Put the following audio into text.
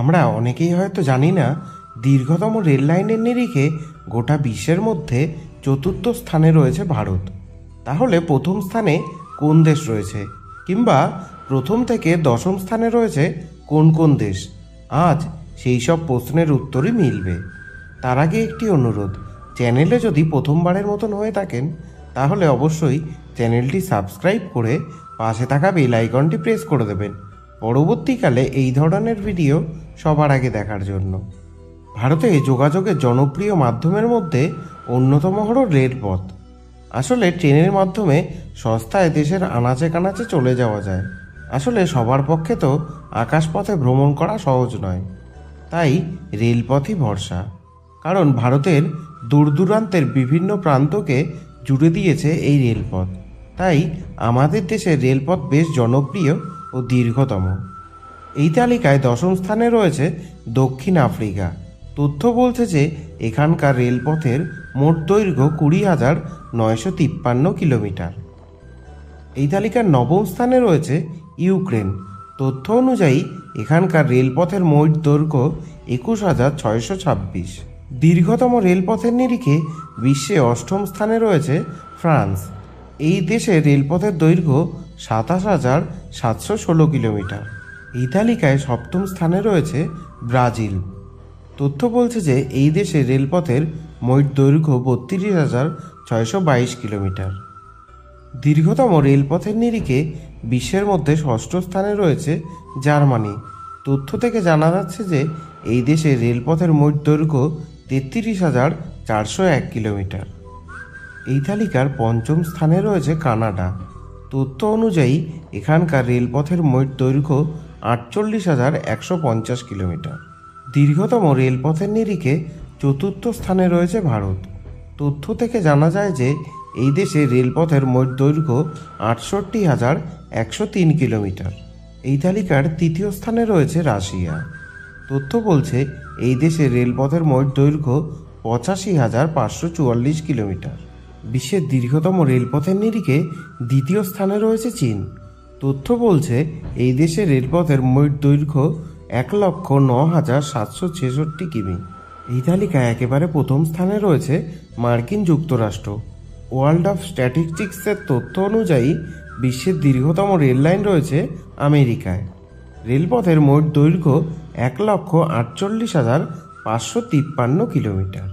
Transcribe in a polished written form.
আমরা অনেকেই হয়তো জানি না, দীর্ঘতম রেল লাইনের নিরিখে গোটা বিশ্বের মধ্যে চতুর্থ স্থানে রয়েছে ভারত। তাহলে প্রথম স্থানে কোন দেশ রয়েছে, কিংবা প্রথম থেকে দশম স্থানে রয়েছে কোন কোন দেশ? আজ সেই সব প্রশ্নের উত্তরই মিলবে। তার আগে একটি অনুরোধ, চ্যানেলে যদি প্রথমবারের মতন হয়ে থাকেন তাহলে অবশ্যই চ্যানেলটি সাবস্ক্রাইব করে পাশে থাকা বেল আইকনটি প্রেস করে দেবেন পরবর্তীকালে এই ধরনের ভিডিও সবার আগে দেখার জন্য। ভারতে যোগাযোগের জনপ্রিয় মাধ্যমের মধ্যে অন্যতম হল রেলপথ। আসলে ট্রেনের মাধ্যমে সস্তায় দেশের আনাচে কানাচে চলে যাওয়া যায়। আসলে সবার পক্ষে তো আকাশপথে ভ্রমণ করা সহজ নয়, তাই রেলপথই ভরসা। কারণ ভারতের দূর দূরান্তের বিভিন্ন প্রান্তকে জুড়ে দিয়েছে এই রেলপথ, তাই আমাদের দেশের রেলপথ বেশ জনপ্রিয় ও দীর্ঘতম। এই তালিকায় দশম স্থানে রয়েছে দক্ষিণ আফ্রিকা। তথ্য বলছে যে এখানকার রেলপথের মোট দৈর্ঘ্য 20,953 কিলোমিটার। এই তালিকার নবম স্থানে রয়েছে ইউক্রেন। তথ্য অনুযায়ী এখানকার রেলপথের মোট দৈর্ঘ্য 21,626। দীর্ঘতম রেলপথের নিরিখে বিশ্বে অষ্টম স্থানে রয়েছে ফ্রান্স। এই দেশের রেলপথের দৈর্ঘ্য 27,716 কিলোমিটার। এই তালিকায় সপ্তম স্থানে রয়েছে ব্রাজিল। তথ্য বলছে যে এই দেশে রেলপথের মোট দৈর্ঘ্য 32,622 কিলোমিটার। দীর্ঘতম রেলপথের নিরিখে বিশ্বের মধ্যে ষষ্ঠ স্থানে রয়েছে জার্মানি। তথ্য থেকে জানা যাচ্ছে যে এই দেশে রেলপথের মোট দৈর্ঘ্য 33,401 কিলোমিটার। এই তালিকার পঞ্চম স্থানে রয়েছে কানাডা। তথ্য অনুযায়ী এখানকার রেলপথের মোট দৈর্ঘ্য 48,150 কিলোমিটার। দীর্ঘতম রেলপথের নিরিখে চতুর্থ স্থানে রয়েছে ভারত। তথ্য থেকে জানা যায় যে এই দেশে রেলপথের মোট দৈর্ঘ্য 68,103 কিলোমিটার। এই তালিকার তৃতীয় স্থানে রয়েছে রাশিয়া। তথ্য বলছে এই দেশে রেলপথের মোট দৈর্ঘ্য 85,544 কিলোমিটার। বিশ্বের দীর্ঘতম রেলপথের নিরিখে দ্বিতীয় স্থানে রয়েছে চীন। তথ্য বলছে এই দেশের রেলপথের মোট দৈর্ঘ্য 1,09,766 কিমি। এই তালিকায় একেবারে প্রথম স্থানে রয়েছে মার্কিন যুক্তরাষ্ট্র। ওয়ার্ল্ড অফ স্ট্যাটিস্টিক্সের তথ্য অনুযায়ী বিশ্বের দীর্ঘতম রেল লাইন রয়েছে আমেরিকায়। রেলপথের মোট দৈর্ঘ্য 1,48,553 কিলোমিটার।